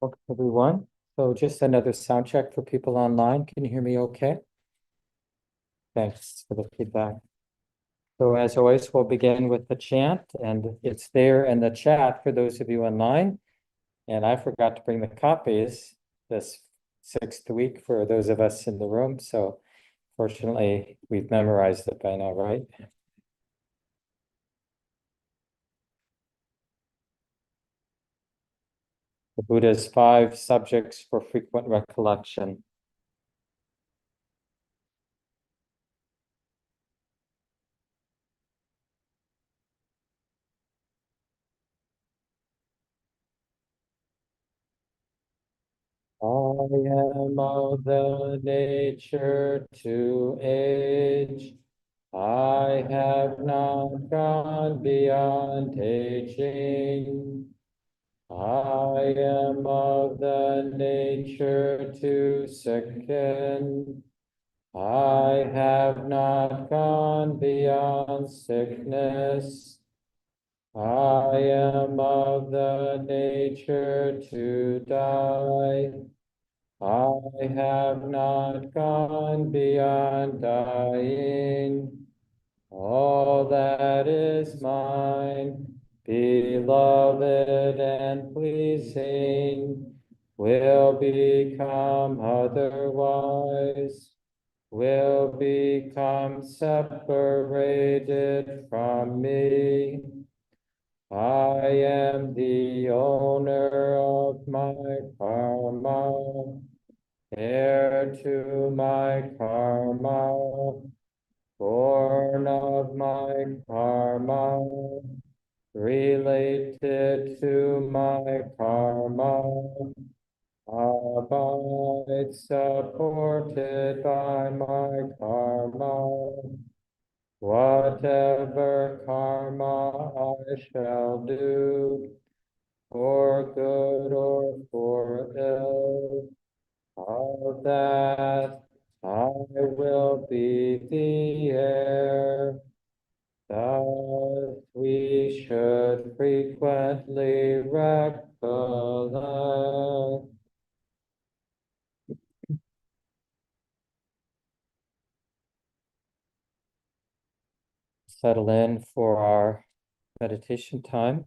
Welcome, everyone. So just another sound check for people online. Can you hear me okay? Thanks for the feedback. So as always, we'll begin with the chant, and it's there in the chat for those of you online. And I forgot to bring the copies this sixth week for those of us in the room. So fortunately, we've memorized it by now, right? The Buddha's 5 subjects for frequent recollection. I am of the nature to age. I have not gone beyond aging. I am of the nature to sicken. I have not gone beyond sickness. I am of the nature to die. I have not gone beyond dying. All that is mine, beloved and pleasing, will become otherwise, will become separated from me. I am the owner of my karma, heir to my karma, born of my karma, related to my karma, abide supported by my karma. Whatever karma I shall do, for good or for ill, of that I will be the heir. Thus we should frequently recollect. Settle in for our meditation time.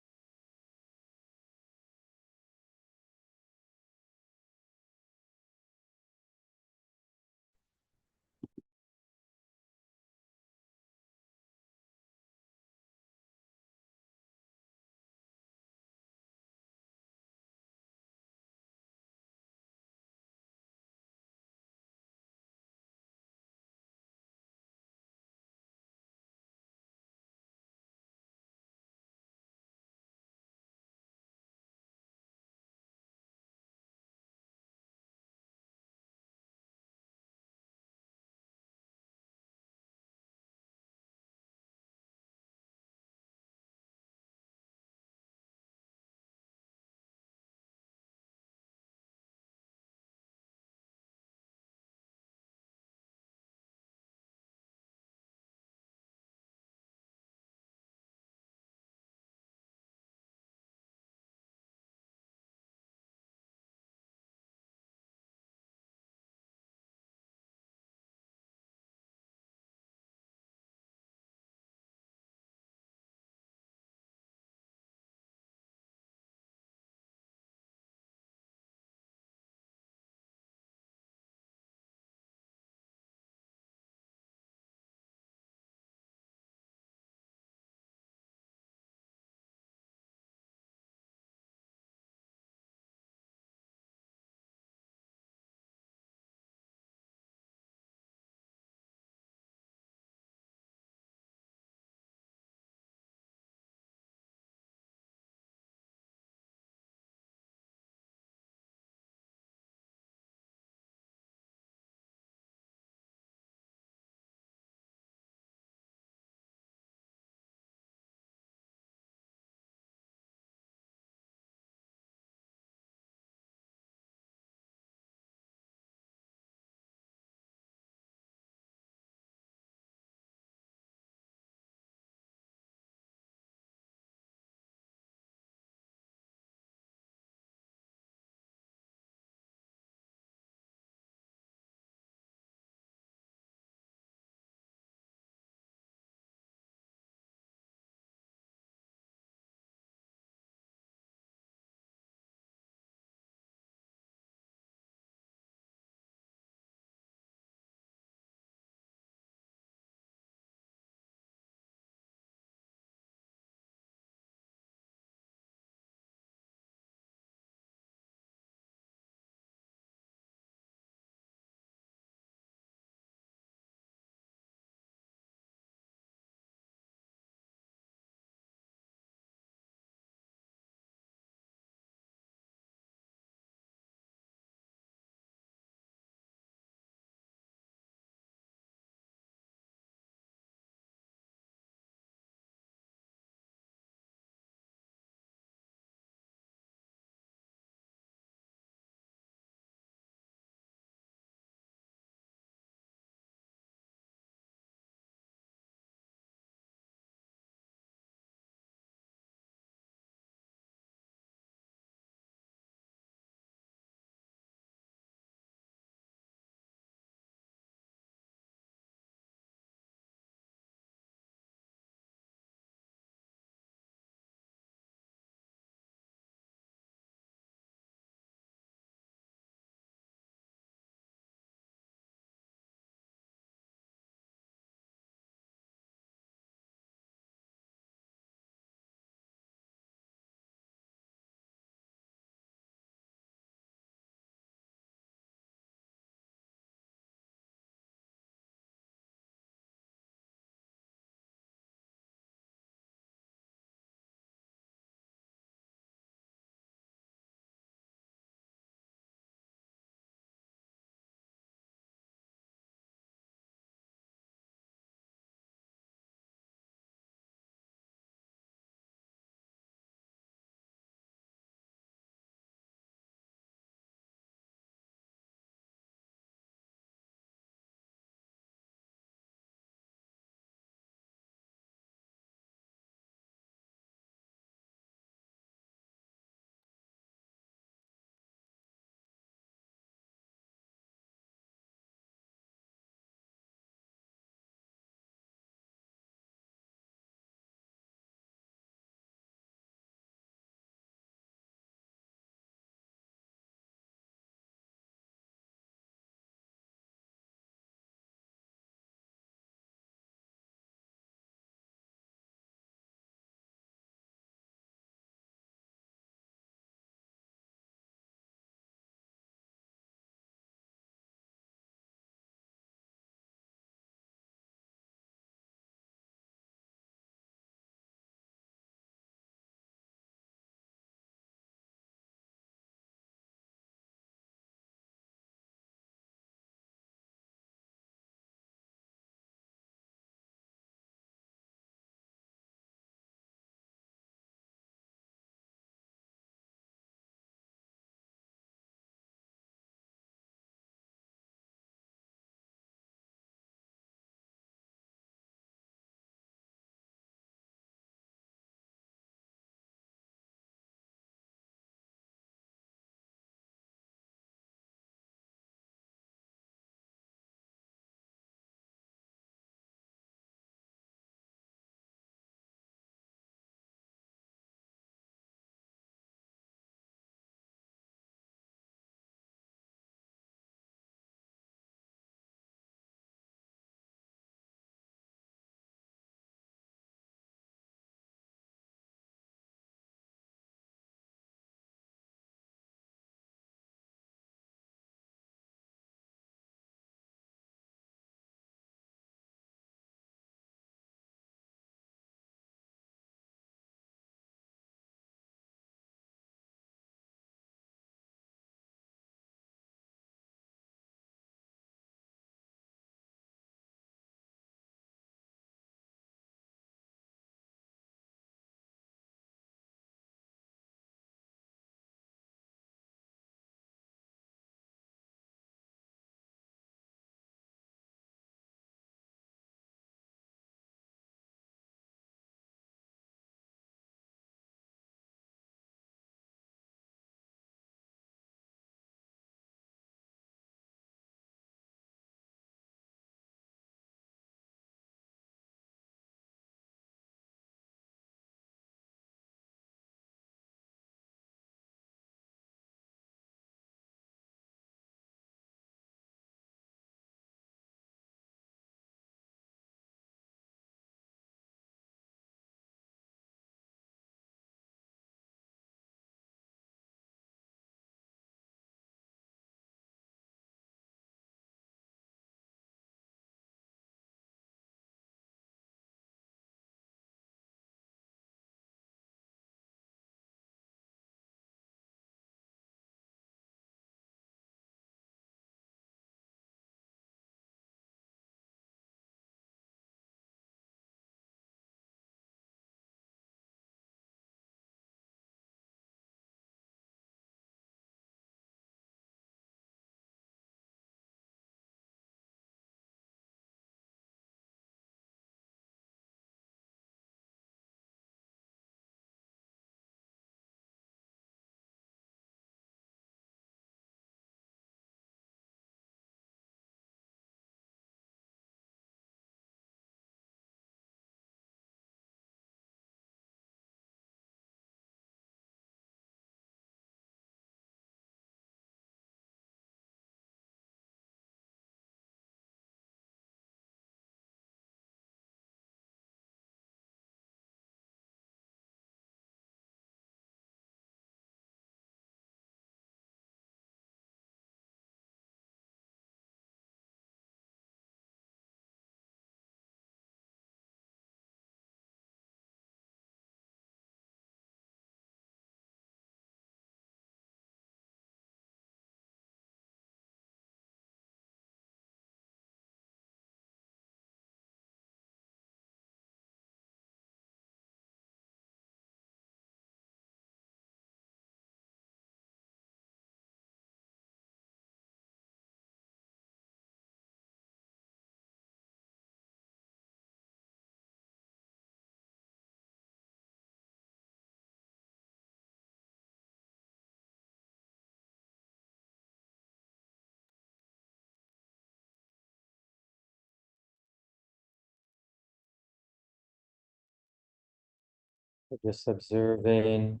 We're just observing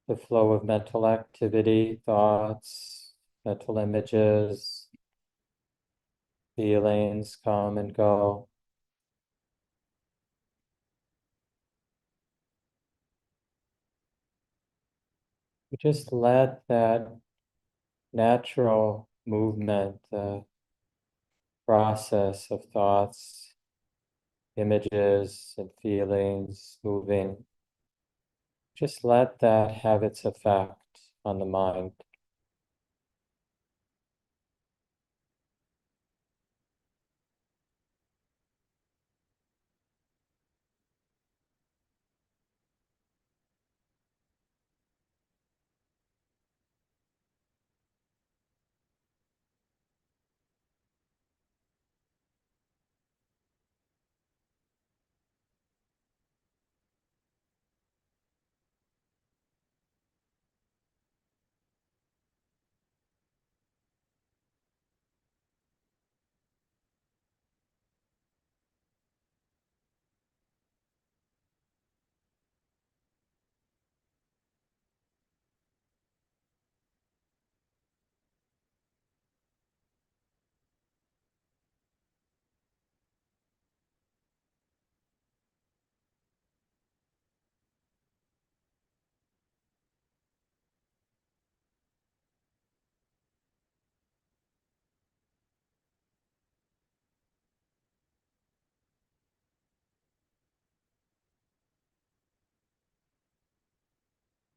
the flow of mental activity, thoughts, mental images, feelings come and go. We just let that natural movement, the process of thoughts, images, and feelings moving, just let that have its effect on the mind.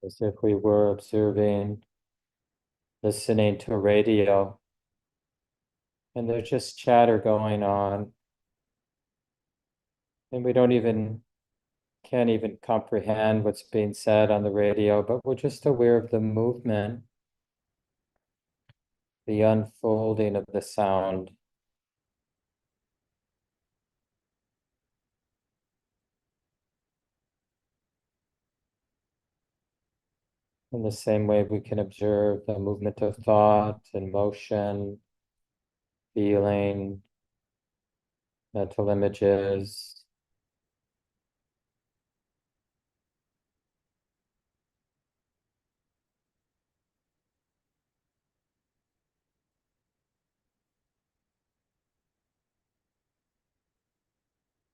As if we were observing, listening to radio, and there's just chatter going on, and we can't even comprehend what's being said on the radio, but we're just aware of the movement, the unfolding of the sound. In the same way, we can observe the movement of thought and motion, feeling, mental images.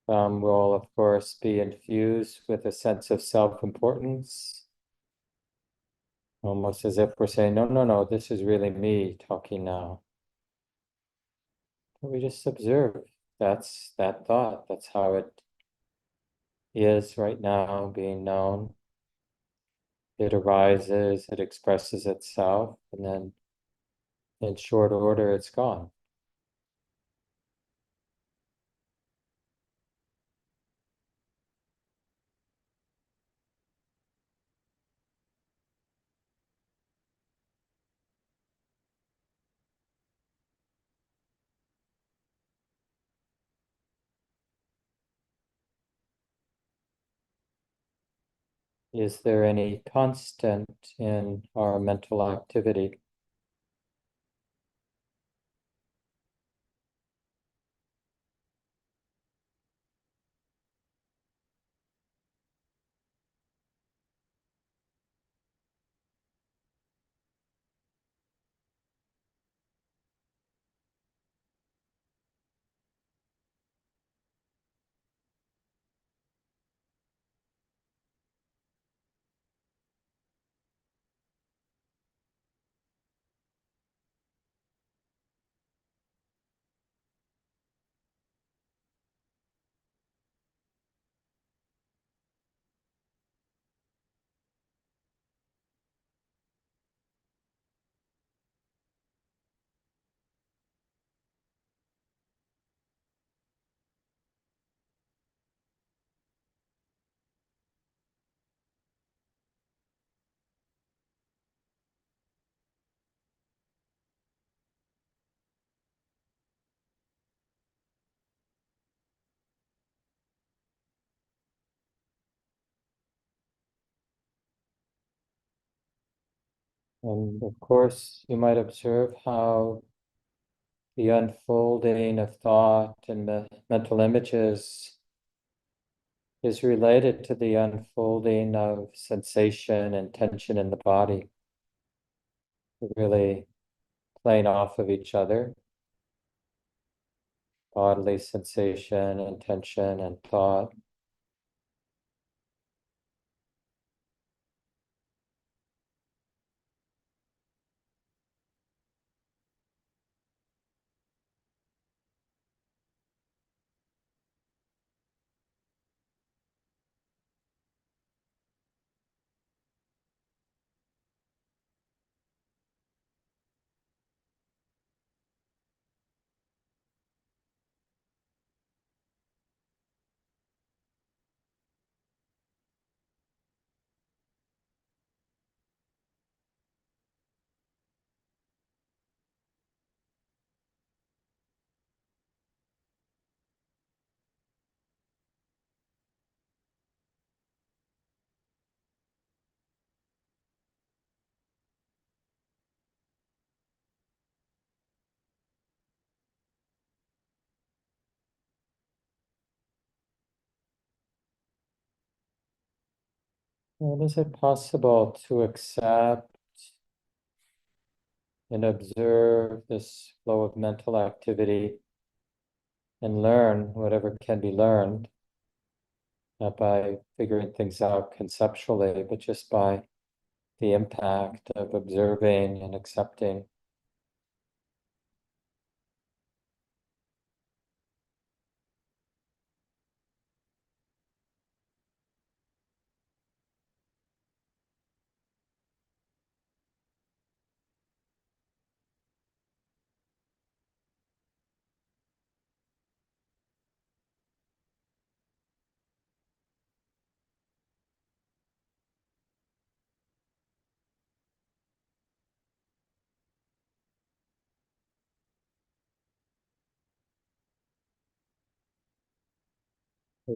Will, of course, be infused with a sense of self-importance, almost as if we're saying, no, no, no, this is really me talking now. But we just observe. That's that thought. That's how it is right now being known. It arises, it expresses itself, and then in short order, it's gone. Is there any constant in our mental activity? And of course, you might observe how the unfolding of thought and the mental images is related to the unfolding of sensation and tension in the body, really playing off of each other, bodily sensation and tension and thought. And is it possible to accept and observe this flow of mental activity and learn whatever can be learned, not by figuring things out conceptually, but just by the impact of observing and accepting?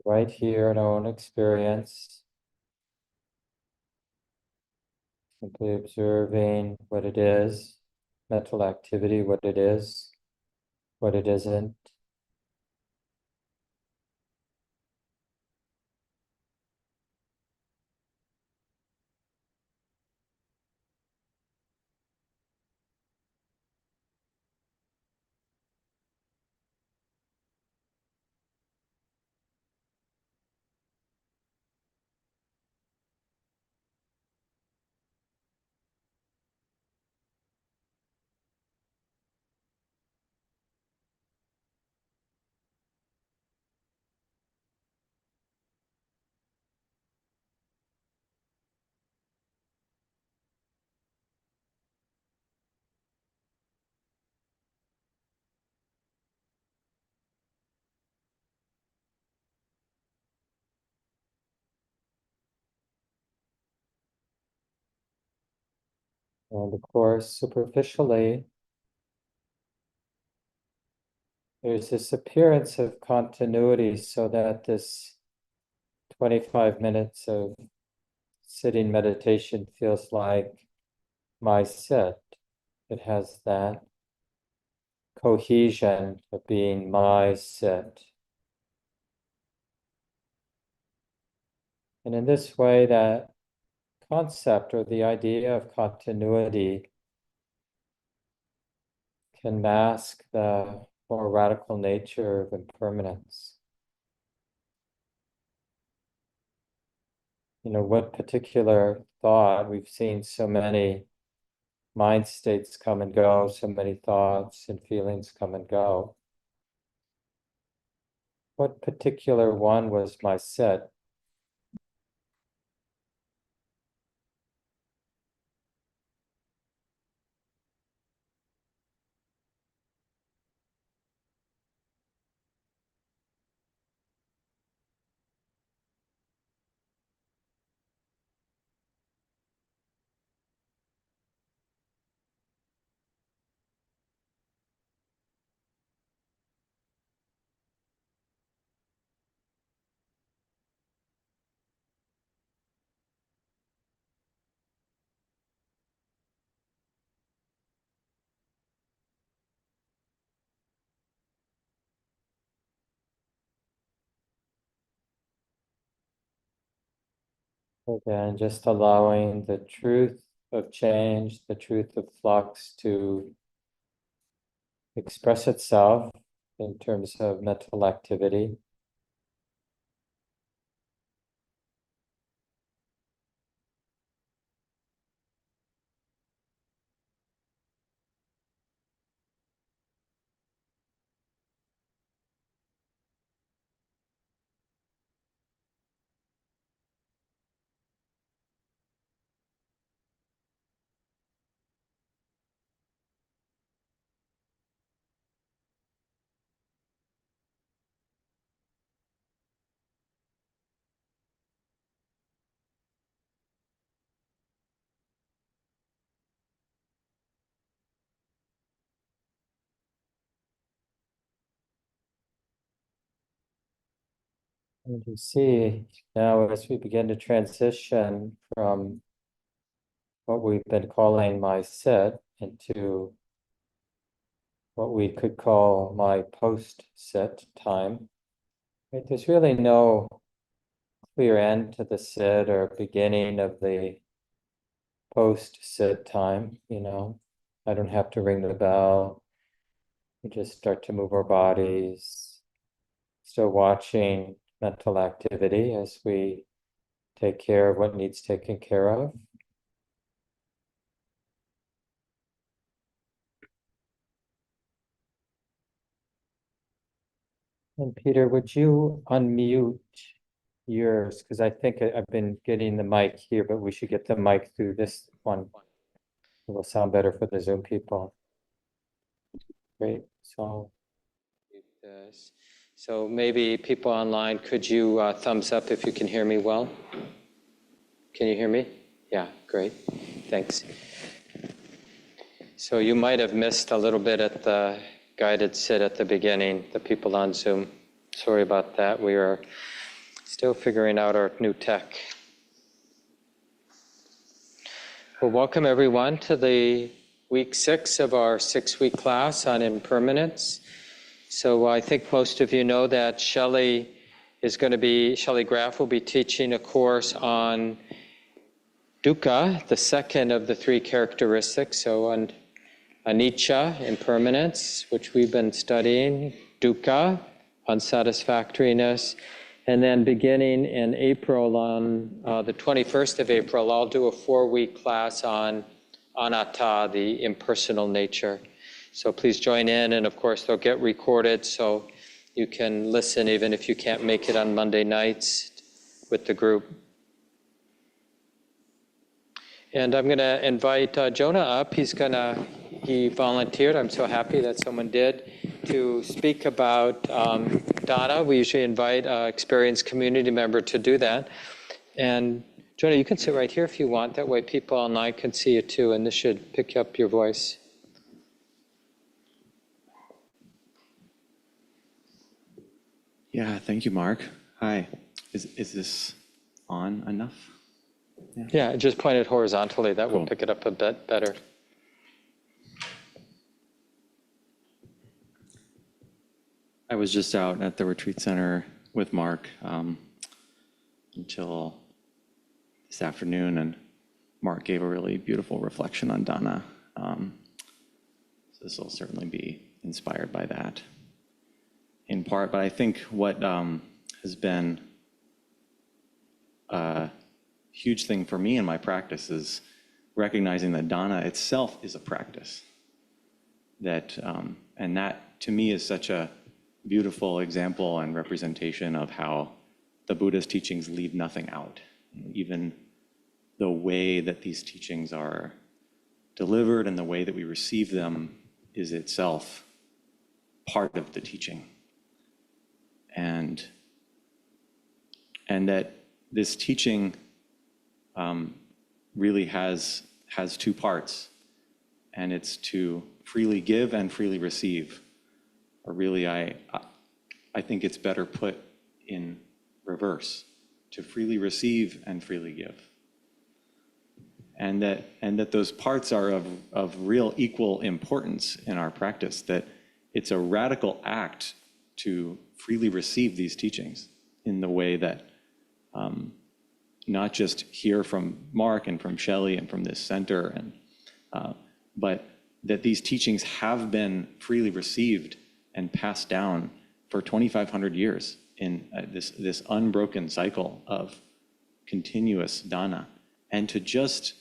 Right here in our own experience, simply observing what it is, mental activity, what it is, what it isn't. And of course, superficially, there's this appearance of continuity so that this 25 minutes of sitting meditation feels like my sit. It has that cohesion of being my sit. And in this way, that concept or the idea of continuity can mask the more radical nature of impermanence. What particular thought, we've seen so many mind states come and go, so many thoughts and feelings come and go. What particular one was my sit? Again, just allowing the truth of change, the truth of flux to express itself in terms of mental activity. And you see now as we begin to transition from what we've been calling my sit into what we could call my post-sit time. Right? There's really no clear end to the sit or beginning of the post-sit time, I don't have to ring the bell. We just start to move our bodies, still watching mental activity as we take care of what needs taken care of. And Peter, would you unmute yours? Because I think I've been getting the mic here, but we should get the mic through this one. It will sound better for the Zoom people. Great. So this. So maybe people online, could you thumbs up if you can hear me well? Can you hear me? Yeah, great. Thanks. So you might have missed a little bit at the guided sit at the beginning, the people on Zoom. Sorry about that. We are still figuring out our new tech. Well, welcome everyone to the week 6 of our 6-week class on impermanence. So I think most of you know that Shelley Graff will be teaching a course on dukkha, the second of the 3 characteristics. So on anicca, impermanence, which we've been studying, dukkha, unsatisfactoriness, and then beginning in April, on the 21st of April, I'll do a 4-week class on anatta, the impersonal nature. So please join in, and of course they'll get recorded so you can listen even if you can't make it on Monday nights with the group. And I'm going to invite Jonah up. He volunteered, I'm so happy that someone did, to speak about dana. We usually invite an experienced community member to do that. And Jonah, you can sit right here if you want. That way people online can see you too, and this should pick up your voice. Yeah, thank you, Mark. Hi. Is this on enough? Yeah, just point it horizontally. That will pick it up a bit better. I was just out at the retreat center with Mark until this afternoon, and Mark gave a really beautiful reflection on dana. So this will certainly be inspired by that in part, but I think what has been a huge thing for me in my practice is recognizing that dana itself is a practice. And that to me is such a beautiful example and representation of how the Buddhist teachings leave nothing out. Even the way that these teachings are delivered and the way that we receive them is itself part of the teaching. And that this teaching really has 2 parts, and it's to freely give and freely receive. Or really, I think it's better put in reverse, to freely receive and freely give. And that those parts are of real equal importance in our practice, that it's a radical act to freely receive these teachings in the way that not just hear from Mark and from Shelley and from this center, but that these teachings have been freely received and passed down for 2,500 years in this unbroken cycle of continuous dana, and to just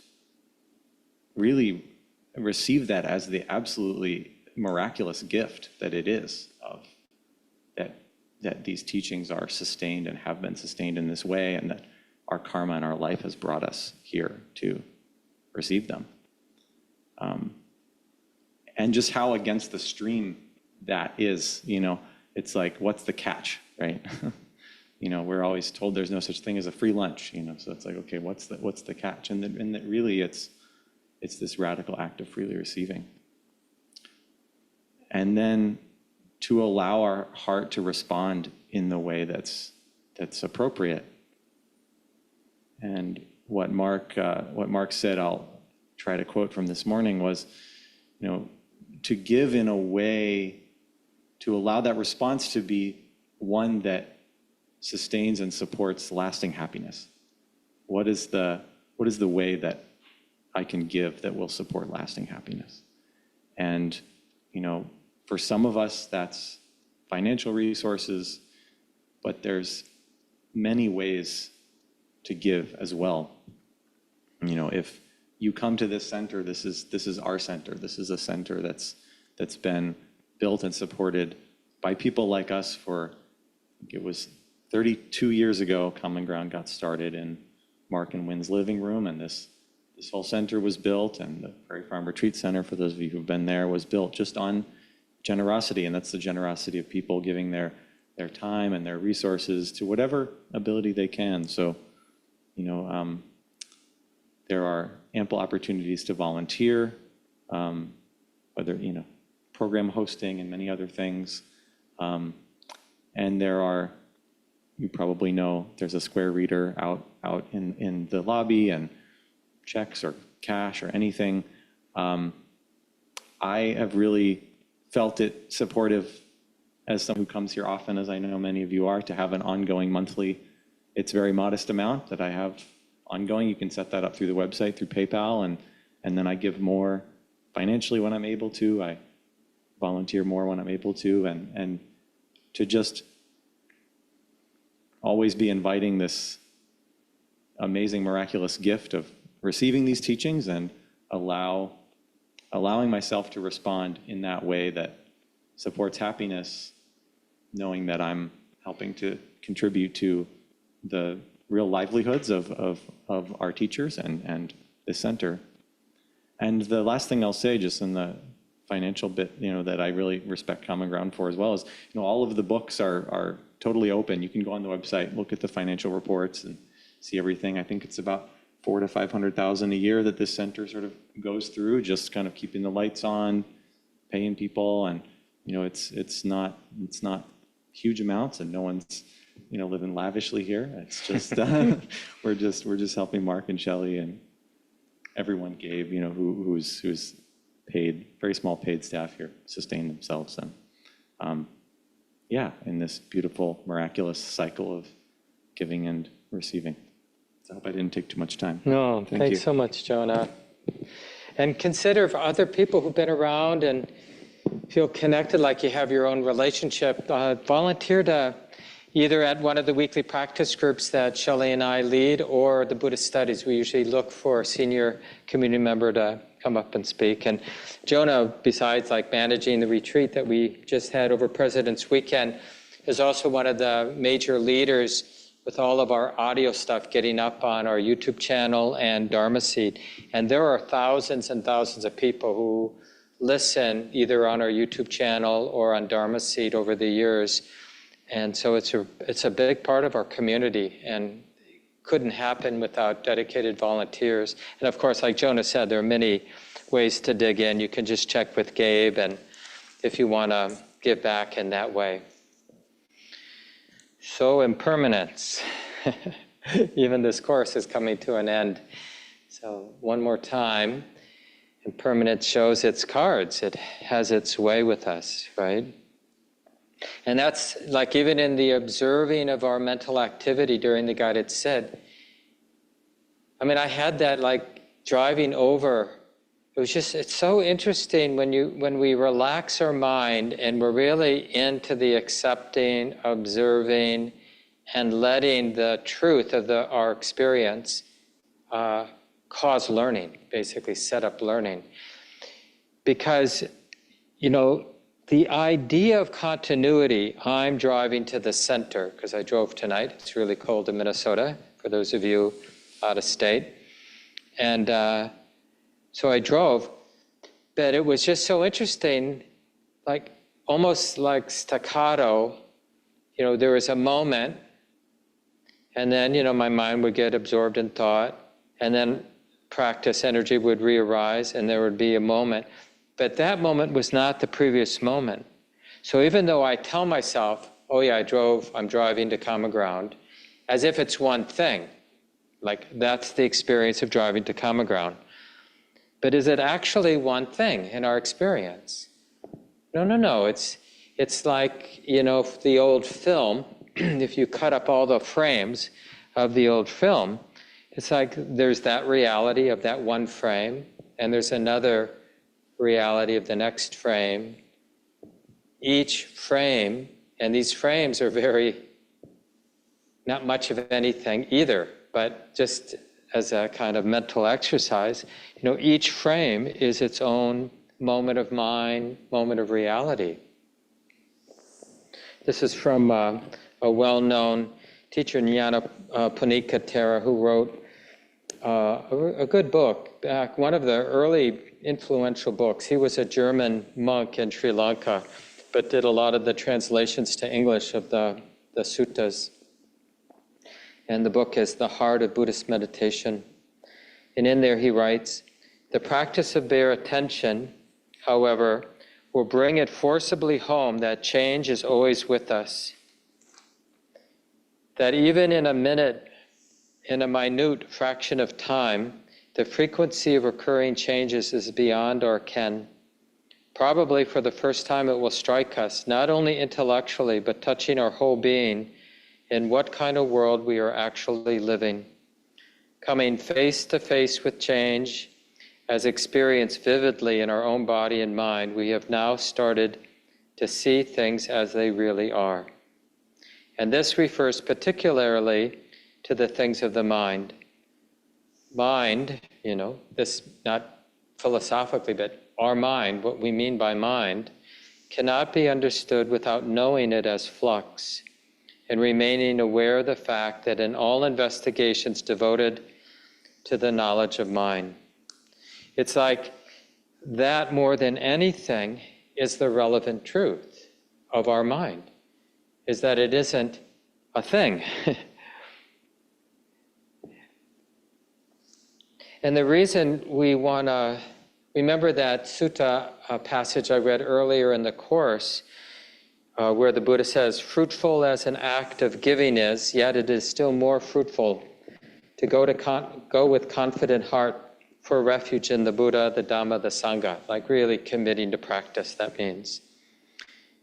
really receive that as the absolutely miraculous gift that it is, of that these teachings are sustained and have been sustained in this way, and that our karma and our life has brought us here to receive them. And just how against the stream that is, it's like, what's the catch, right? We're always told there's no such thing as a free lunch, so it's like, okay, what's the catch? And that really it's this radical act of freely receiving. And then to allow our heart to respond in the way that's appropriate. And what Mark said, I'll try to quote from this morning, was, to give in a way, to allow that response to be one that sustains and supports lasting happiness. What is the way that I can give that will support lasting happiness? And, for some of us, that's financial resources, but there's many ways to give as well. If you come to this center, this is our center. This is a center that's been built and supported by people like us for, I think it was 32 years ago, Common Ground got started in Mark and Wynn's living room, and this whole center was built, and the Prairie Farm Retreat Center, for those of you who've been there, was built just on generosity, and that's the generosity of people giving their time and their resources to whatever ability they can. So, there are ample opportunities to volunteer, whether, program hosting and many other things. And there are, you probably know, there's a square reader out in the lobby, and checks or cash or anything. I have really felt it supportive, as someone who comes here often, as I know many of you are, to have an ongoing monthly, it's very modest amount that I have ongoing. You can set that up through the website, through PayPal, and then I give more financially when I'm able to. I volunteer more when I'm able to, and to just always be inviting this amazing, miraculous gift of receiving these teachings, and allowing myself to respond in that way that supports happiness, knowing that I'm helping to contribute to the real livelihoods of our teachers and the center. And the last thing I'll say, just in the financial bit, that I really respect Common Ground for as well, is, all of the books are totally open. You can go on the website, look at the financial reports, and see everything. I think it's about $400,000 to $500,000 a year that this center sort of goes through, just kind of keeping the lights on, paying people, and it's not huge amounts, and no one's living lavishly here. It's just we're just helping Mark and Shelley, and everyone gave, who's paid, very small paid staff here, sustain themselves, and in this beautiful, miraculous cycle of giving and receiving. I hope I didn't take too much time. No, thanks you so much, Jonah. And consider, for other people who've been around and feel connected, like you have your own relationship, volunteer to either at one of the weekly practice groups that Shelley and I lead, or the Buddhist studies. We usually look for a senior community member to come up and speak. And Jonah, besides managing the retreat that we just had over President's Weekend, is also one of the major leaders with all of our audio stuff getting up on our YouTube channel and Dharma Seed. And there are thousands and thousands of people who listen either on our YouTube channel or on Dharma Seed over the years. And so it's a big part of our community, and couldn't happen without dedicated volunteers. And of course, like Jonah said, there are many ways to dig in. You can just check with Gabe, and if you want to give back in that way. So, impermanence. Even this course is coming to an end. So one more time, impermanence shows its cards. It has its way with us, right? And that's even in the observing of our mental activity during the guided sit, I mean, I had that like driving over. It was just, it's so interesting when we relax our mind and we're really into the accepting, observing, and letting the truth of our experience cause learning, basically set up learning. Because, the idea of continuity, I'm driving to the center, because I drove tonight. It's really cold in Minnesota, for those of you out of state. And so I drove, but it was just so interesting, like almost like staccato. There was a moment, and then, my mind would get absorbed in thought, and then practice energy would re-arise, and there would be a moment. But that moment was not the previous moment. So even though I tell myself, oh yeah, I'm driving to common ground, as if it's one thing, like that's the experience of driving to common ground. But is it actually one thing in our experience? No. It's like, the old film, if you cut up all the frames of the old film, it's like there's that reality of that one frame, and there's another reality of the next frame. Each frame, and these frames are not much of anything either, but just as a kind of mental exercise, each frame is its own moment of mind, moment of reality. This is from a well-known teacher, Jnana Punika Thera, who wrote a good book back, one of the early influential books. He was a German monk in Sri Lanka, but did a lot of the translations to English of the suttas. And the book is The Heart of Buddhist Meditation. And in there he writes, the practice of bare attention, however, will bring it forcibly home that change is always with us. That even in a minute, in a minute fraction of time, the frequency of occurring changes is beyond our ken. Probably for the first time it will strike us, not only intellectually, but touching our whole being, in what kind of world we are actually living. Coming face to face with change, as experienced vividly in our own body and mind, we have now started to see things as they really are. And this refers particularly to the things of the mind. Mind, this not philosophically, but our mind, what we mean by mind, cannot be understood without knowing it as flux and remaining aware of the fact that in all investigations devoted to the knowledge of mind, it's like that more than anything is the relevant truth of our mind, is that it isn't a thing. And the reason we want to remember that sutta passage I read earlier in the course, where the Buddha says, fruitful as an act of giving is, yet it is still more fruitful to go with confident heart for refuge in the Buddha, the Dhamma, the Sangha, like really committing to practice, that means.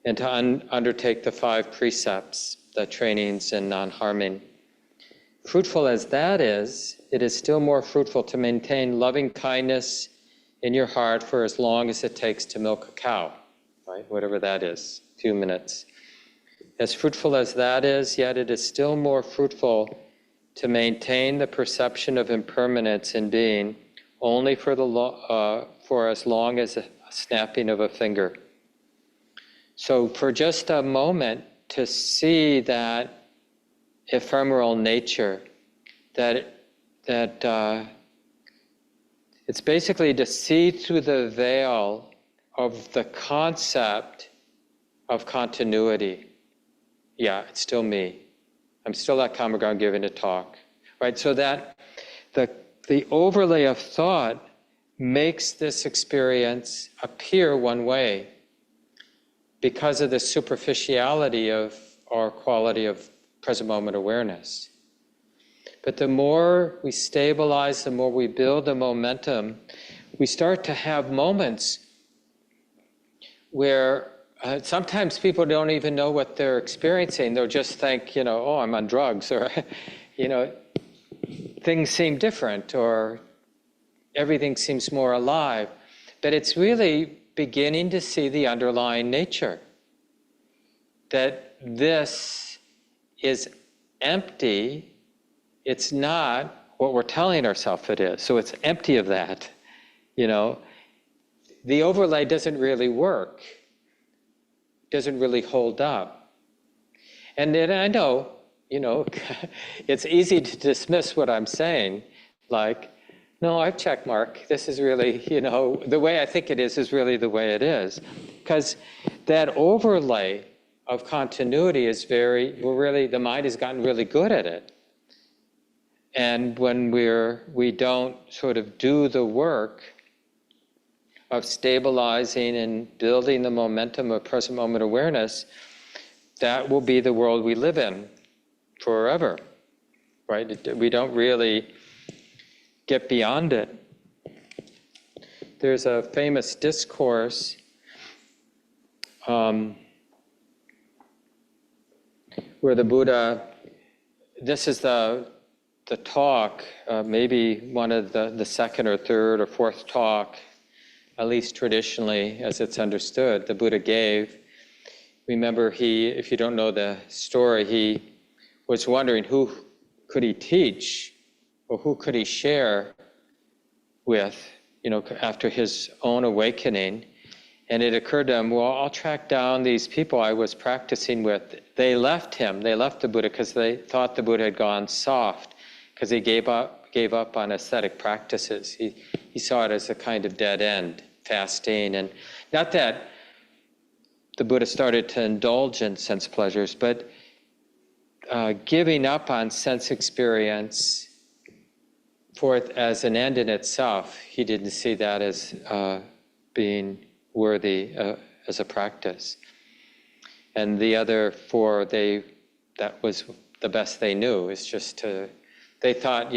And to undertake the 5 precepts, the trainings in non-harming. Fruitful as that is, it is still more fruitful to maintain loving kindness in your heart for as long as it takes to milk a cow, right? Whatever that is, a few minutes. As fruitful as that is, yet it is still more fruitful to maintain the perception of impermanence in being only for as long as a snapping of a finger. So for just a moment to see that ephemeral nature, that it's basically to see through the veil of the concept of continuity. Yeah, it's still me. I'm still at common ground giving a talk, right? So that the overlay of thought makes this experience appear one way because of the superficiality of our quality of present moment awareness. But the more we stabilize, the more we build the momentum, we start to have moments where sometimes people don't even know what they're experiencing. They'll just think, oh, I'm on drugs, or, things seem different or everything seems more alive. But it's really beginning to see the underlying nature, that this is empty. It's not what we're telling ourselves it is. So it's empty of that. The overlay doesn't really work, doesn't really hold up. And then I know, it's easy to dismiss what I'm saying, like, no, I've checked mark. This is really, the way I think it is really the way it is. Because that overlay of continuity is the mind has gotten really good at it. And when we don't sort of do the work of stabilizing and building the momentum of present moment awareness, that will be the world we live in forever, right? We don't really get beyond it. There's a famous discourse where the Buddha, this is the talk, maybe one of the second or third or fourth talk, at least traditionally as it's understood, the Buddha gave. Remember, if you don't know the story, he was wondering who could he teach or who could he share with, after his own awakening. And it occurred to him, well, I'll track down these people I was practicing with. They left the Buddha because they thought the Buddha had gone soft, because he gave up on ascetic practices. He saw it as a kind of dead end, fasting. And not that the Buddha started to indulge in sense pleasures, but giving up on sense experience for it as an end in itself, he didn't see that as being worthy as a practice. And the other four, that was the best they knew, is just they thought,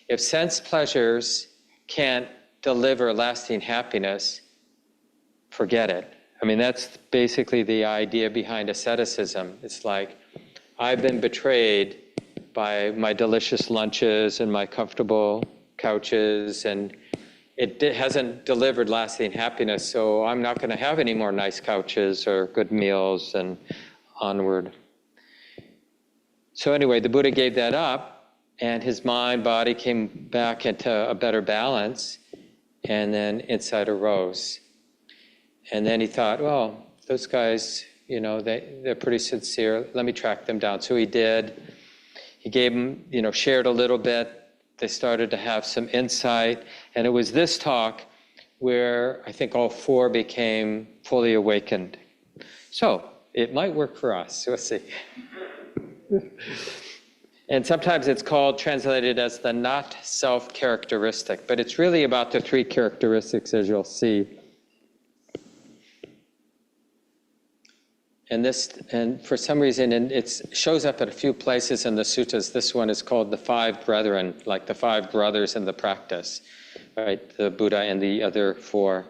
if sense pleasures can't deliver lasting happiness, forget it. I mean, that's basically the idea behind asceticism. It's like, I've been betrayed by my delicious lunches and my comfortable couches, and it hasn't delivered lasting happiness, so I'm not going to have any more nice couches or good meals and onward. So anyway, the Buddha gave that up, and his mind, body came back into a better balance, and then insight arose. And then he thought, well, those guys, they're pretty sincere. Let me track them down. So he did. He gave them, shared a little bit. They started to have some insight. And it was this talk where I think all four became fully awakened. So it might work for us. We'll see. And sometimes it's translated as the not self characteristic, but it's really about the three characteristics, as you'll see. And for some reason, and it shows up at a few places in the suttas. This one is called the five brethren, like the five brothers in the practice, right? The Buddha and the other four.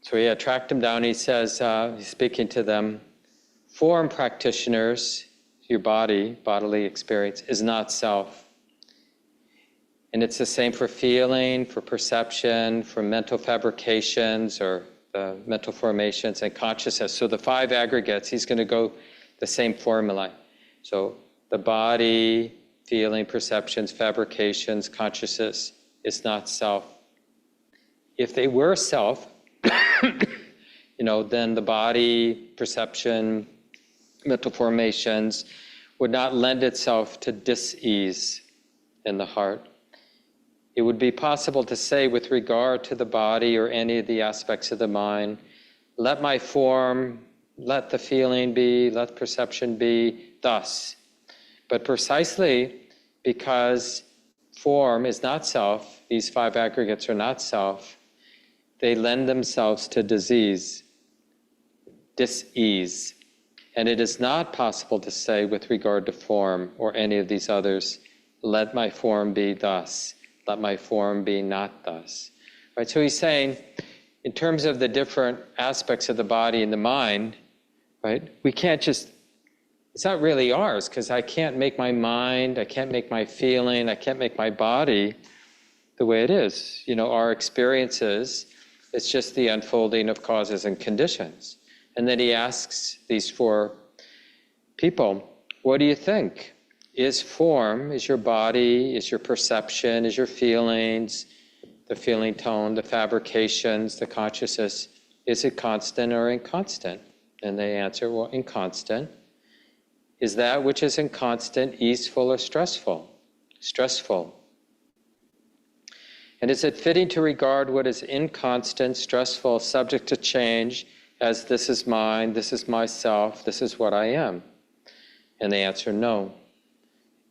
So he tracked them down. He says, he's speaking to them, form practitioners, your bodily experience, is not self. And it's the same for feeling, for perception, for mental fabrications or the mental formations and consciousness. So the five aggregates, he's going to go the same formula. So the body, feeling, perceptions, fabrications, consciousness is not self. If they were self, then the body, perception, mental formations would not lend itself to dis-ease in the heart. It would be possible to say with regard to the body or any of the aspects of the mind, let my form, let the feeling be, let perception be thus. But precisely because form is not self, these five aggregates are not self, they lend themselves to dis-ease. And it is not possible to say with regard to form or any of these others, let my form be thus. Let my form be not thus. Right? So he's saying, in terms of the different aspects of the body and the mind, right? We can't just, it's not really ours, because I can't make my mind, I can't make my feeling, I can't make my body the way it is. Our experiences, it's just the unfolding of causes and conditions. And then he asks these four people, what do you think? Is form, is your body, is your perception, is your feelings, the feeling tone, the fabrications, the consciousness, is it constant or inconstant? And they answer, well, inconstant. Is that which is inconstant easeful or stressful? Stressful. And is it fitting to regard what is inconstant, stressful, subject to change as this is mine, this is myself, this is what I am? And they answer no.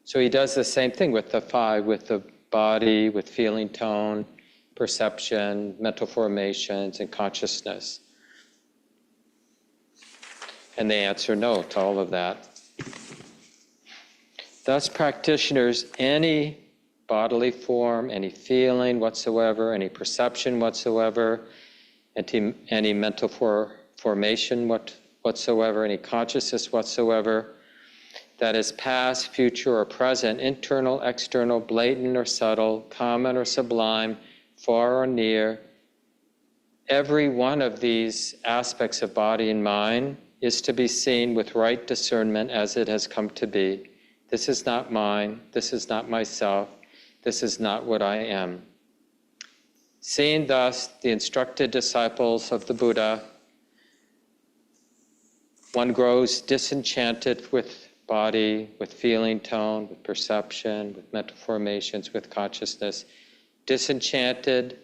So he does the same thing with the five, with the body, with feeling tone, perception, mental formations, and consciousness. And they answer no to all of that. Thus, practitioners, any bodily form, any feeling whatsoever, any perception whatsoever, any mental formation whatsoever, any consciousness whatsoever, that is past, future, or present, internal, external, blatant or subtle, common or sublime, far or near, every one of these aspects of body and mind is to be seen with right discernment as it has come to be. This is not mine, this is not myself, this is not what I am. Seeing thus the instructed disciples of the Buddha, one grows disenchanted with body, with feeling tone, with perception, with mental formations, with consciousness, disenchanted,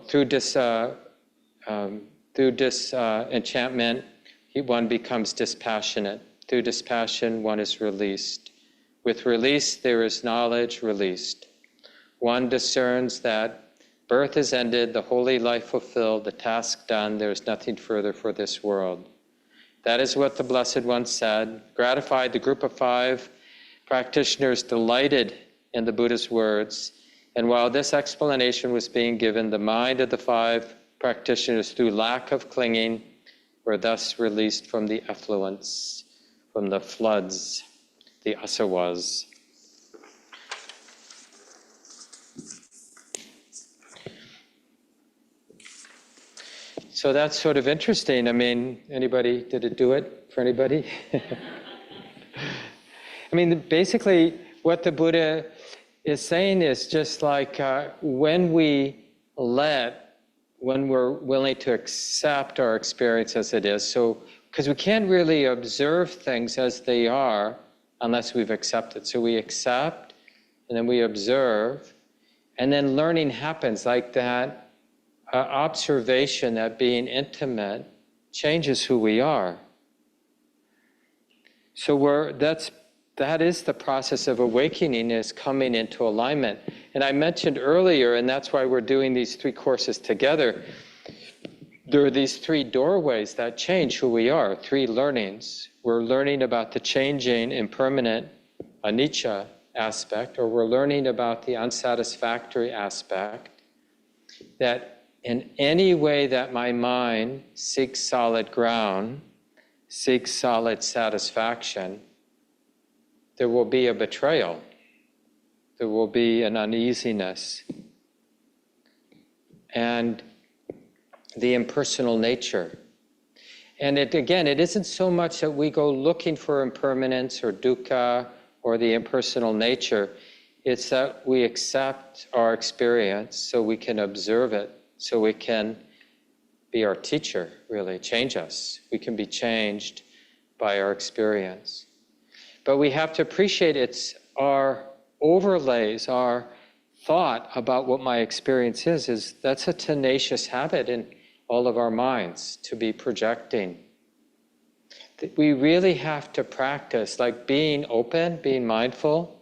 through disenchantment, one becomes dispassionate. Through dispassion, one is released. With release, there is knowledge released. One discerns that birth is ended, the holy life fulfilled, the task done, there is nothing further for this world. That is what the Blessed One said. Gratified, the group of five practitioners delighted in the Buddha's words. And while this explanation was being given, the mind of the five practitioners, through lack of clinging, were thus released from the effluence, from the floods, the asawas. So that's sort of interesting. I mean, anybody, did it do it for anybody? I mean, basically, what the Buddha is saying is just like when we're willing to accept our experience as it is, so, because we can't really observe things as they are unless we've accepted. So we accept, and then we observe, and then learning happens like that. Observation, that being intimate, changes who we are. So that is the process of awakening, is coming into alignment. And I mentioned earlier, and that's why we're doing these three courses together, there are these three doorways that change who we are, three learnings. We're learning about the changing, impermanent, anicca aspect, or we're learning about the unsatisfactory aspect, that in any way that my mind seeks solid ground, seeks solid satisfaction, there will be a betrayal. There will be an uneasiness. And the impersonal nature. And it isn't so much that we go looking for impermanence or dukkha or the impersonal nature. It's that we accept our experience so we can observe it, so we can be our teacher, really, change us. We can be changed by our experience. But we have to appreciate it's our overlays, our thought about what my experience is that's a tenacious habit in all of our minds, to be projecting. We really have to practice, like being open, being mindful.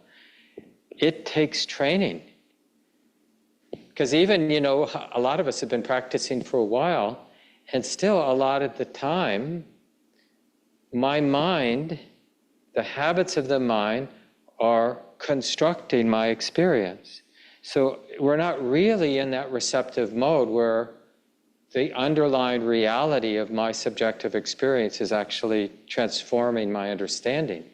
It takes training. Because even, a lot of us have been practicing for a while, and still a lot of the time, my mind, the habits of the mind are constructing my experience. So we're not really in that receptive mode where the underlying reality of my subjective experience is actually transforming my understanding.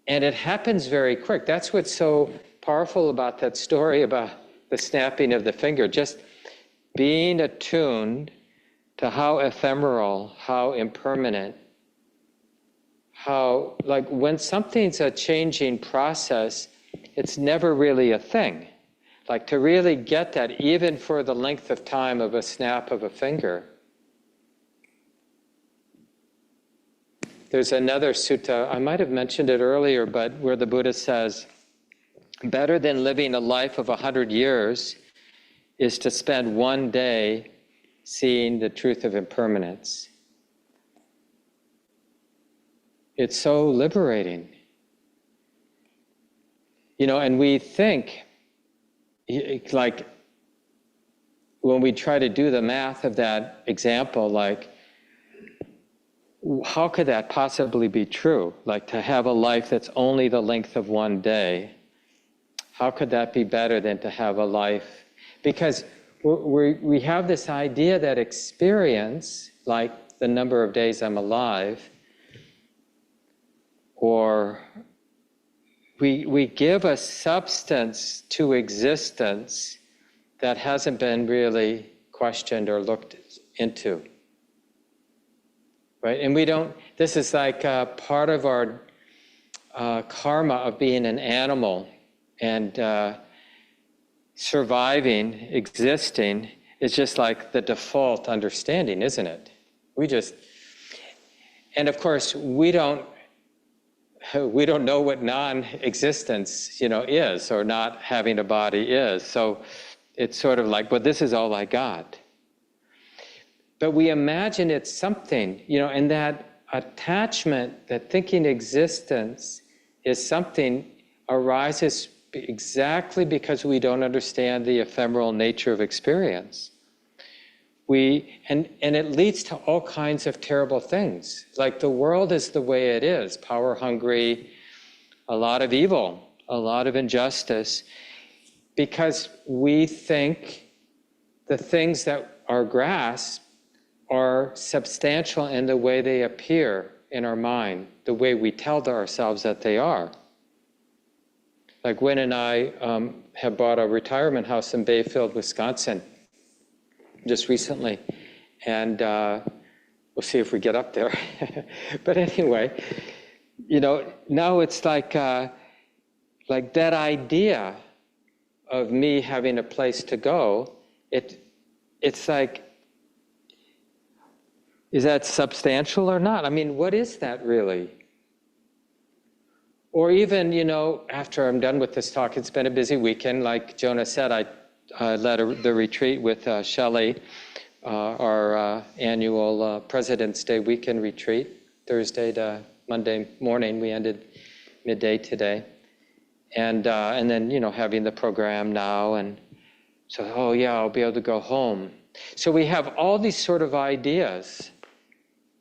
And it happens very quick. That's what's so powerful about that story about the snapping of the finger. Just being attuned to how ephemeral, how impermanent, how, like, when something's a changing process, it's never really a thing. Like, to really get that, even for the length of time of a snap of a finger. There's another sutta, I might have mentioned it earlier, but where the Buddha says, better than living a life of 100 years is to spend one day seeing the truth of impermanence. It's so liberating. You know, and we think, like, when we try to do the math of that example, like, how could that possibly be true? Like, to have a life that's only the length of one day, how could that be better than to have a life? Because we have this idea that experience, like the number of days I'm alive, or we give a substance to existence that hasn't been really questioned or looked into. Right? And we don't, this is like part of our karma of being an animal, and surviving, existing, is just like the default understanding, isn't it? We just, and of course, we don't know what non-existence, is, or not having a body is. So it's sort of like, well, this is all I got. But we imagine it's something, and that attachment, that thinking existence is something, arises exactly because we don't understand the ephemeral nature of experience. And it leads to all kinds of terrible things. Like, the world is the way it is, power hungry, a lot of evil, a lot of injustice, because we think the things that are grasped are substantial in the way they appear in our mind, the way we tell to ourselves that they are. Like, Wynn and I have bought a retirement house in Bayfield, Wisconsin, just recently, and we'll see if we get up there. But anyway, now it's like that idea of me having a place to go. It's like, is that substantial or not? I mean, what is that really? Or even, after I'm done with this talk, it's been a busy weekend. Like Jonah said, I led the retreat with Shelley, our annual President's Day weekend retreat, Thursday to Monday morning. We ended midday today. And then, having the program now. And so, oh yeah, I'll be able to go home. So we have all these sort of ideas.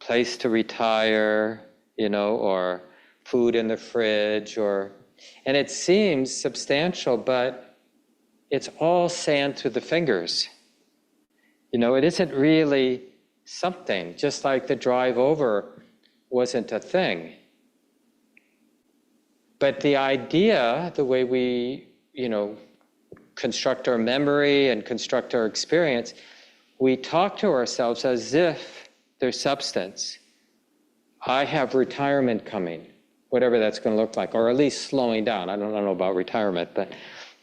Place to retire, or food in the fridge, and it seems substantial, but it's all sand through the fingers. It isn't really something, just like the drive over wasn't a thing. But the idea, the way we, construct our memory and construct our experience, we talk to ourselves as if there's substance. I have retirement coming, whatever that's going to look like, or at least slowing down. I don't know about retirement, but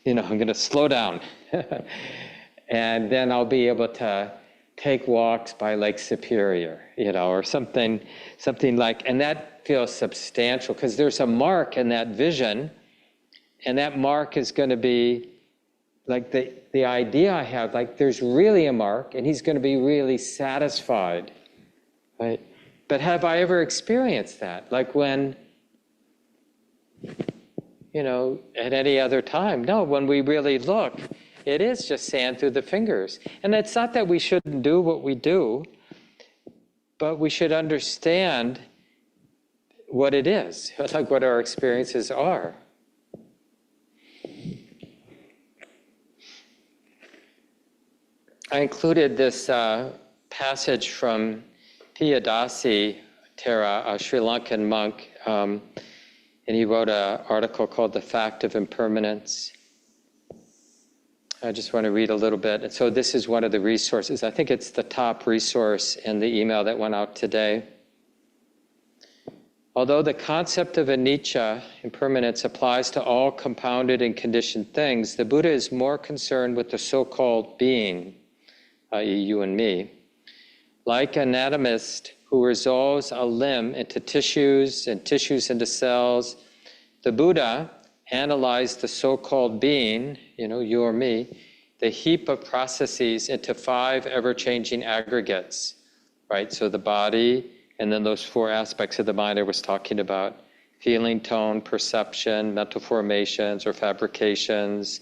I'm going to slow down. And then I'll be able to take walks by Lake Superior, or something like, and that feels substantial because there's a mark in that vision, and that mark is going to be like the idea I have, like there's really a mark, and he's going to be really satisfied. Right? But have I ever experienced that? Like when, at any other time? No, when we really look, it is just sand through the fingers. And it's not that we shouldn't do what we do, but we should understand what it is, like what our experiences are. I included this passage from Piyadasi Thera, a Sri Lankan monk, and he wrote an article called The Fact of Impermanence. I just want to read a little bit. And so this is one of the resources. I think it's the top resource in the email that went out today. Although the concept of anicca, impermanence, applies to all compounded and conditioned things, the Buddha is more concerned with the so-called being, i.e. you and me. Like an anatomist who resolves a limb into tissues and tissues into cells, the Buddha analyzed the so-called being, you or me, the heap of processes into 5 ever-changing aggregates, right? So the body, and then those 4 aspects of the mind I was talking about: feeling, tone, perception, mental formations or fabrications,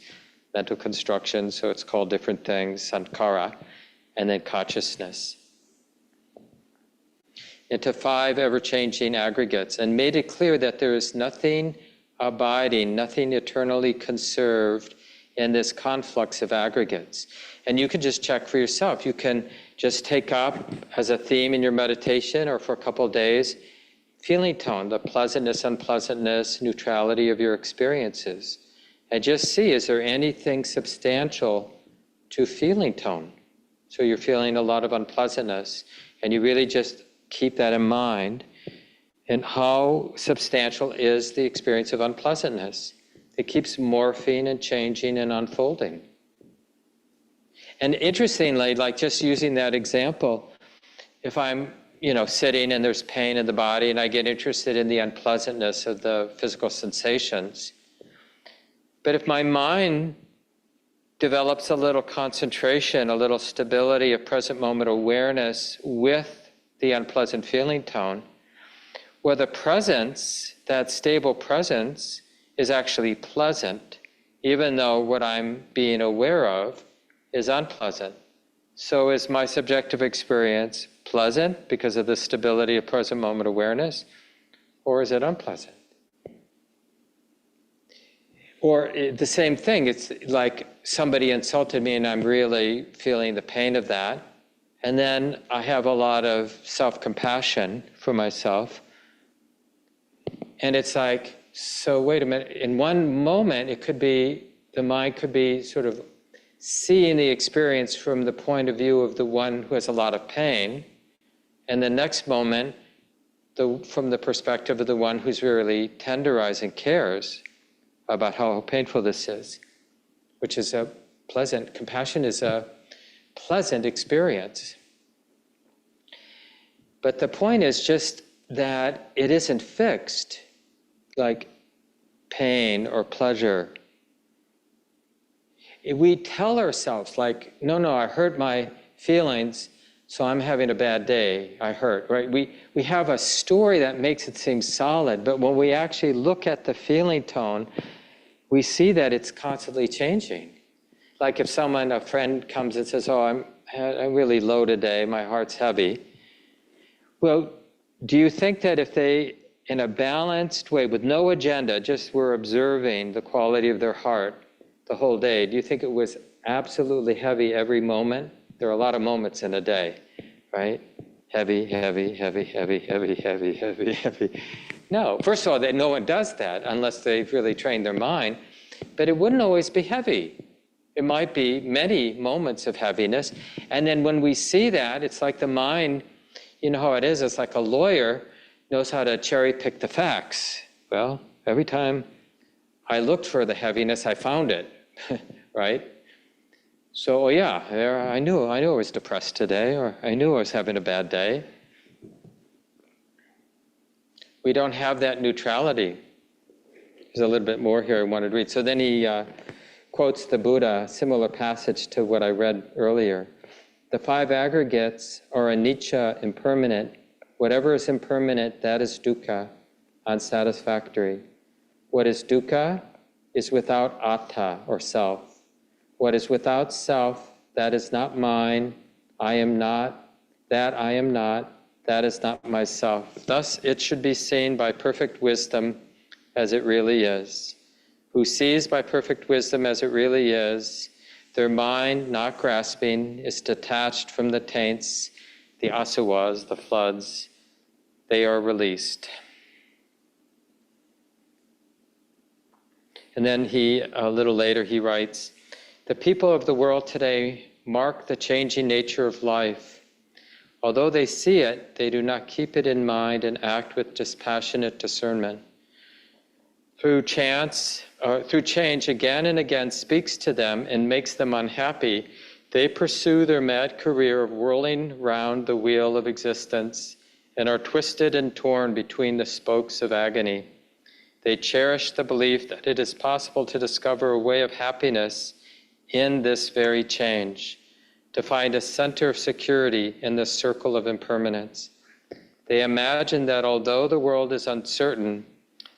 mental constructions, so it's called different things, sankhara, and then consciousness. Into 5 ever-changing aggregates, and made it clear that there is nothing abiding, nothing eternally conserved in this conflux of aggregates. And you can just check for yourself. You can just take up as a theme in your meditation or for a couple of days, feeling tone, the pleasantness, unpleasantness, neutrality of your experiences. And just see, is there anything substantial to feeling tone? So you're feeling a lot of unpleasantness, and you really just keep that in mind. And how substantial is the experience of unpleasantness? It keeps morphing and changing and unfolding. And interestingly, like just using that example, if I'm, sitting and there's pain in the body and I get interested in the unpleasantness of the physical sensations, but if my mind develops a little concentration, a little stability of present moment awareness with the unpleasant feeling tone, well, the presence, that stable presence, is actually pleasant, even though what I'm being aware of is unpleasant. So is my subjective experience pleasant because of the stability of present moment awareness, or is it unpleasant? Or the same thing, it's like somebody insulted me and I'm really feeling the pain of that, and then I have a lot of self-compassion for myself. And it's like, so wait a minute, in one moment, it could be, the mind could be sort of seeing the experience from the point of view of the one who has a lot of pain, and the next moment, from the perspective of the one who's really tenderizing, cares about how painful this is, which is a pleasant, compassion is a pleasant experience. But the point is just that it isn't fixed, like pain or pleasure. We tell ourselves like, no, I hurt my feelings, so I'm having a bad day, I hurt, right? We have a story that makes it seem solid, but when we actually look at the feeling tone, we see that it's constantly changing. Like if a friend comes and says, oh, I'm really low today, my heart's heavy. Well, do you think that if they, in a balanced way, with no agenda, just were observing the quality of their heart the whole day, do you think it was absolutely heavy every moment? There are a lot of moments in a day, right? Heavy, heavy, heavy, heavy, heavy, heavy, heavy, heavy. No, first of all, no one does that unless they've really trained their mind, but it wouldn't always be heavy. It might be many moments of heaviness. And then when we see that, it's like the mind, you know how it is, it's like a lawyer knows how to cherry pick the facts. Well, every time I looked for the heaviness, I found it, right? So, yeah, I knew I was depressed today, or I knew I was having a bad day. We don't have that neutrality. There's a little bit more here I wanted to read. So then he quotes the Buddha, similar passage to what I read earlier. The 5 aggregates are anicca, impermanent. Whatever is impermanent, that is dukkha, unsatisfactory. What is dukkha is without atta, or self. What is without self, that is not mine, I am not, that I am not, that is not myself. Thus it should be seen by perfect wisdom as it really is. Who sees by perfect wisdom as it really is, Their mind, not grasping, is detached from the taints, the asawas, the floods. They are released. And then a little later, he writes, the people of the world today mark the changing nature of life. Although they see it, they do not keep it in mind and act with dispassionate discernment. Through change again and again speaks to them and makes them unhappy, they pursue their mad career of whirling round the wheel of existence and are twisted and torn between the spokes of agony. They cherish the belief that it is possible to discover a way of happiness in this very change, to find a center of security in the circle of impermanence. They imagine that although the world is uncertain,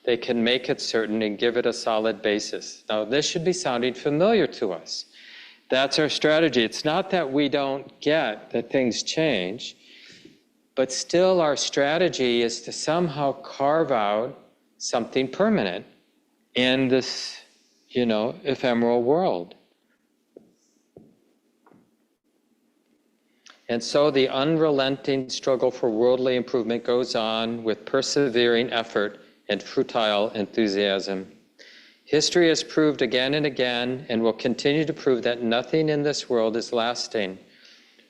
they can make it certain and give it a solid basis. Now, this should be sounding familiar to us. That's our strategy. It's not that we don't get that things change, but still our strategy is to somehow carve out something permanent in this, ephemeral world. And so the unrelenting struggle for worldly improvement goes on with persevering effort and futile enthusiasm. History has proved again and again, and will continue to prove, that nothing in this world is lasting.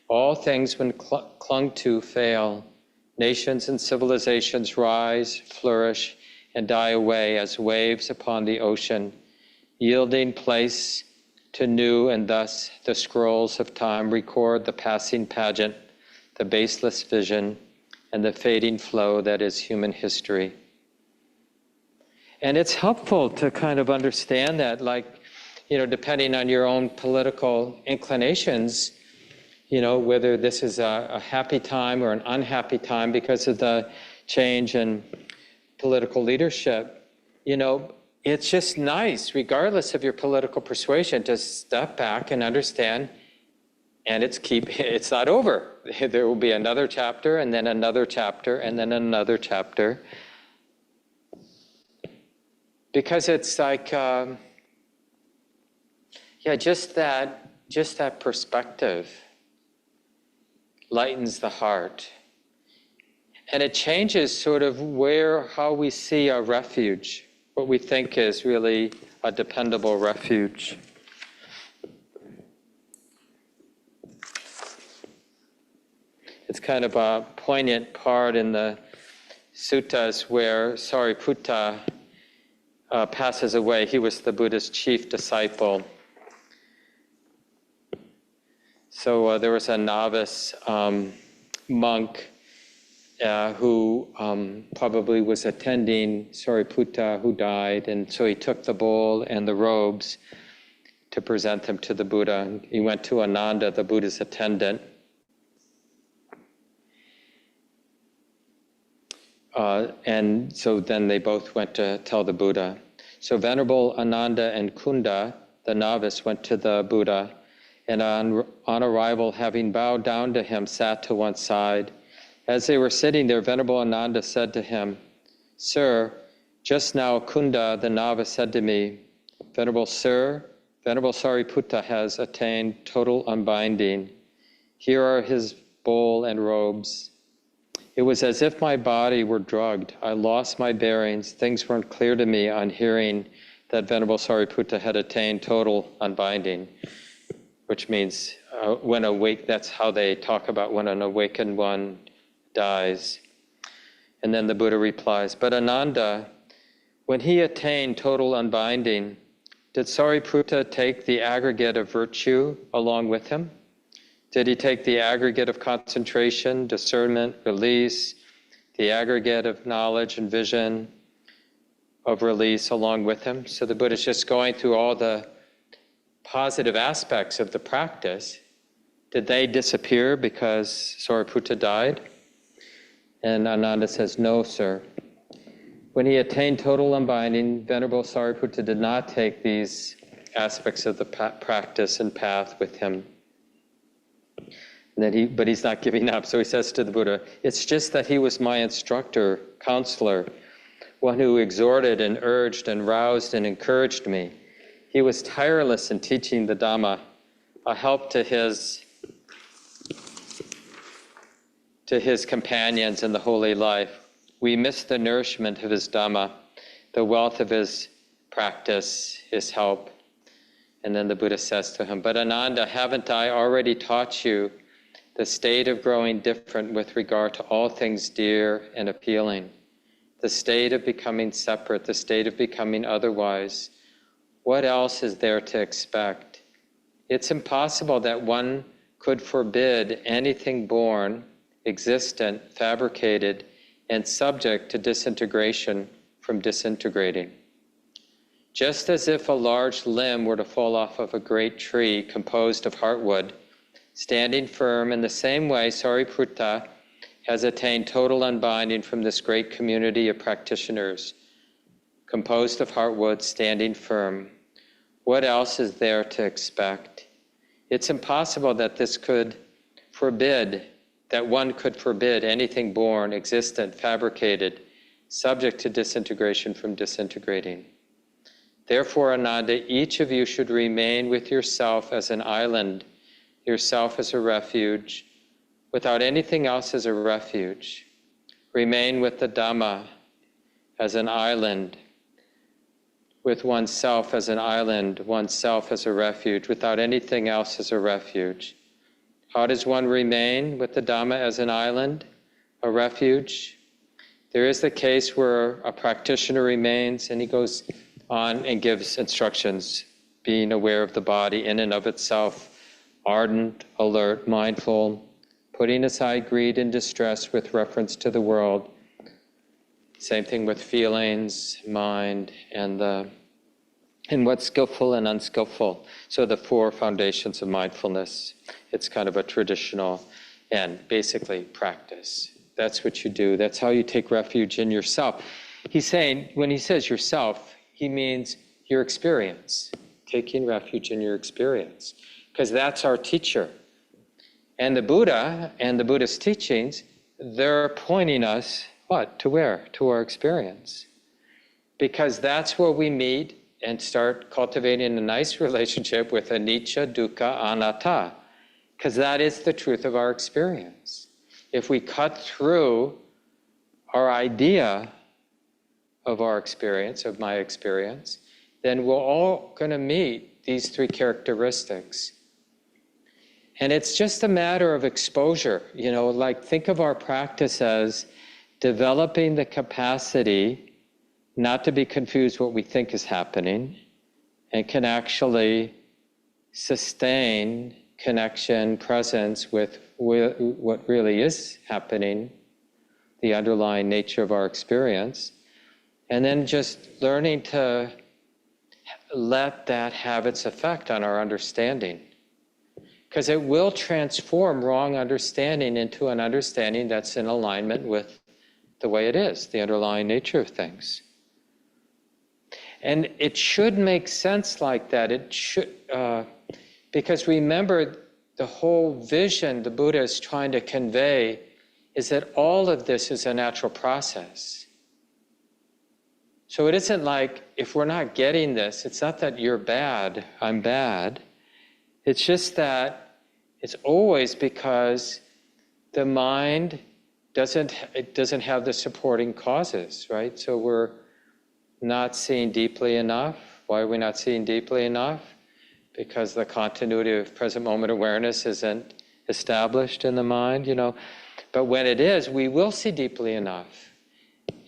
All things, when clung to, fail. Nations and civilizations rise, flourish, and die away as waves upon the ocean, yielding place to new, and thus the scrolls of time record the passing pageant, the baseless vision, and the fading flow that is human history. And it's helpful to kind of understand that, depending on your own political inclinations, whether this is a happy time or an unhappy time because of the change in political leadership, it's just nice, regardless of your political persuasion, to step back and understand, and it's not over. There will be another chapter, and then another chapter, and then another chapter. Because it's like, just that perspective lightens the heart. And it changes sort of how we see our refuge, what we think is really a dependable refuge. It's kind of a poignant part in the suttas where Sariputta passes away. He was the Buddha's chief disciple. So there was a novice monk who probably was attending Sariputta, who died, and so he took the bowl and the robes to present them to the Buddha. He went to Ananda, the Buddha's attendant. And so then they both went to tell the Buddha. So Venerable Ananda and Kunda, the novice, went to the Buddha, and on arrival, having bowed down to him, sat to one side. As they were sitting there, Venerable Ananda said to him, "Sir, just now Kunda, the novice, said to me, 'Venerable Sir, Venerable Sariputta has attained total unbinding. Here are his bowl and robes.' It was as if my body were drugged. I lost my bearings. Things weren't clear to me on hearing that Venerable Sariputta had attained total unbinding," which means when awake, that's how they talk about when an awakened one dies. And then the Buddha replies, "But Ananda, when he attained total unbinding, did Sariputta take the aggregate of virtue along with him? Did he take the aggregate of concentration, discernment, release, the aggregate of knowledge and vision of release along with him?" So the Buddha is just going through all the positive aspects of the practice. Did they disappear because Sariputta died? And Ananda says, "No, sir. When he attained total unbinding, Venerable Sariputta did not take these aspects of the practice and path with him." But he's not giving up. So he says to the Buddha, "It's just that he was my instructor, counselor, one who exhorted and urged and roused and encouraged me. He was tireless in teaching the Dhamma. a help to his companions in the holy life. We miss the nourishment of his Dhamma, the wealth of his practice, his help. And then the Buddha says to him, but Ananda, haven't I already taught you the state of growing different with regard to all things dear and appealing, the state of becoming separate, the state of becoming otherwise? What else is there to expect? It's impossible that one could forbid anything born, existent, fabricated, and subject to disintegration from disintegrating. Just as if a large limb were to fall off of a great tree composed of heartwood, standing firm in the same way, Sariputta has attained total unbinding from this great community of practitioners, composed of heartwood, standing firm. What else is there to expect? It's impossible that one could forbid anything born, existent, fabricated, subject to disintegration from disintegrating. Therefore, Ananda, each of you should remain with yourself as an island, yourself as a refuge, without anything else as a refuge. Remain with the Dhamma as an island, with oneself as an island, oneself as a refuge, without anything else as a refuge. How does one remain with the Dhamma as an island, a refuge? There is the case where a practitioner remains, and he goes on and gives instructions, being aware of the body in and of itself, ardent, alert, mindful, putting aside greed and distress with reference to the world. Same thing with feelings, mind, and what's skillful and unskillful. So the 4 foundations of mindfulness. It's kind of a traditional and basically practice. That's what you do. That's how you take refuge in yourself. He's saying, when he says yourself, he means your experience, taking refuge in your experience, because that's our teacher. And the Buddha and the Buddhist teachings, they're pointing us, what? To where? To our experience. Because that's where we meet and start cultivating a nice relationship with anicca, dukkha, anatta, because that is the truth of our experience. If we cut through our idea of our experience, of my experience, then we're all going to meet these 3 characteristics. And it's just a matter of exposure. Like think of our practice as developing the capacity not to be confused what we think is happening, and can actually sustain connection, presence with what really is happening, the underlying nature of our experience. And then just learning to let that have its effect on our understanding. Because it will transform wrong understanding into an understanding that's in alignment with the way it is, the underlying nature of things. And it should make sense like that. It should, because remember, the whole vision the Buddha is trying to convey is that all of this is a natural process. So it isn't like, if we're not getting this, it's not that you're bad, I'm bad. It's just that it's always because the mind doesn't have the supporting causes, right? So we're not seeing deeply enough. Why are we not seeing deeply enough? Because the continuity of present moment awareness isn't established in the mind, But when it is, we will see deeply enough.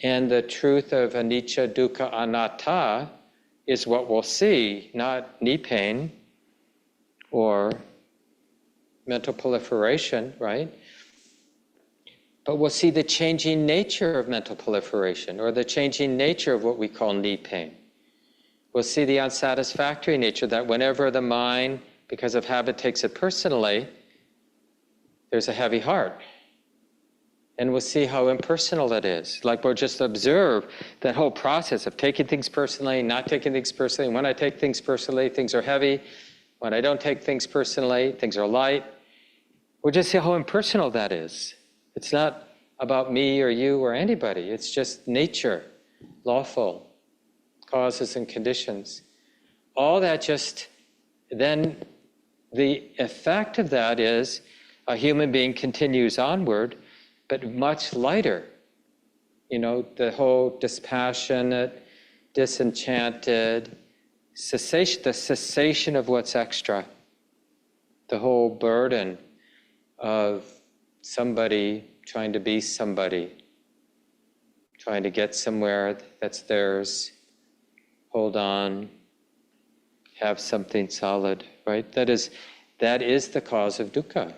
And the truth of anicca, dukkha, anatta is what we'll see, not knee pain or mental proliferation, right? But we'll see the changing nature of mental proliferation, or the changing nature of what we call knee pain. We'll see the unsatisfactory nature that whenever the mind, because of habit, takes it personally, there's a heavy heart. And we'll see how impersonal it is. Like we'll just observe that whole process of taking things personally, not taking things personally. When I take things personally, things are heavy. When I don't take things personally, things are light. We'll just see how impersonal that is. It's not about me or you or anybody. It's just nature, lawful, causes and conditions. All that just then the effect of that is a human being continues onward, but much lighter. You know, the whole dispassionate, disenchanted, cessation, the cessation of what's extra, the whole burden of somebody trying to be somebody, trying to get somewhere that's theirs, hold on, have something solid, right? That is the cause of dukkha.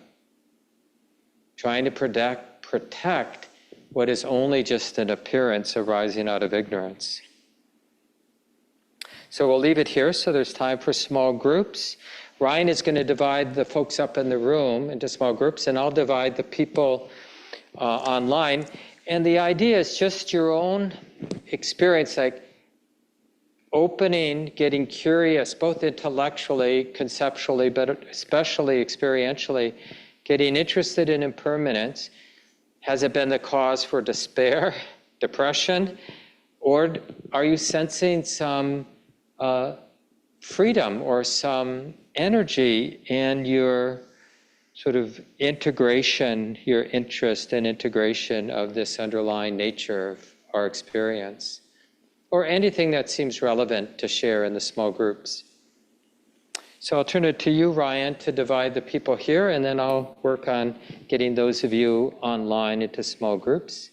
Trying to protect what is only just an appearance arising out of ignorance. So we'll leave it here, so there's time for small groups. Ryan is going to divide the folks up in the room into small groups, and I'll divide the people online. And the idea is just your own experience, like opening, getting curious, both intellectually, conceptually, but especially experientially, getting interested in impermanence. Has it been the cause for despair, depression, or are you sensing some freedom or some energy in your sort of integration, your interest and integration of this underlying nature of our experience, or anything that seems relevant to share in the small groups? So I'll turn it to you, Ryan, to divide the people here, and then I'll work on getting those of you online into small groups.